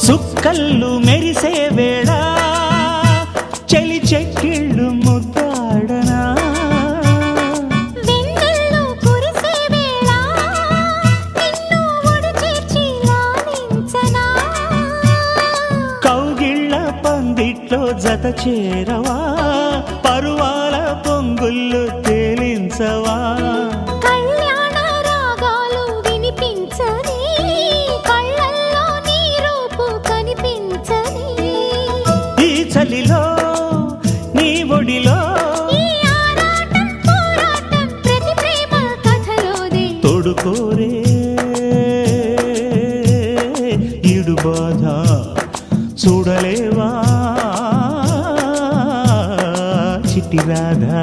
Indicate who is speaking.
Speaker 1: సుక్కళ్ళు మెరిసే వేళ చలి చెక్కిళ్ళు ముద్దాడనా
Speaker 2: వెన్నెల్లో కురిసే వేళ నిన్ను ఒడి చేర్చి లాలించనా
Speaker 1: కౌగిళ్ళ పందిట్లో జత చేరవా పరువాల పొంగుళ్ళు తేలించవా
Speaker 2: కళ్యాణ రాగాలు వినిపించని కళ్ళల్లో నీ రూపు కనిపించని
Speaker 1: ఈ చలిలో నీ ఒడిలో
Speaker 2: ఈ ఆరాటం పోరాటం ప్రతి ప్రేమ కథలోదే
Speaker 1: తోడుకోరే ఈడు బాధ చూడలేవా చిట్టి రాధా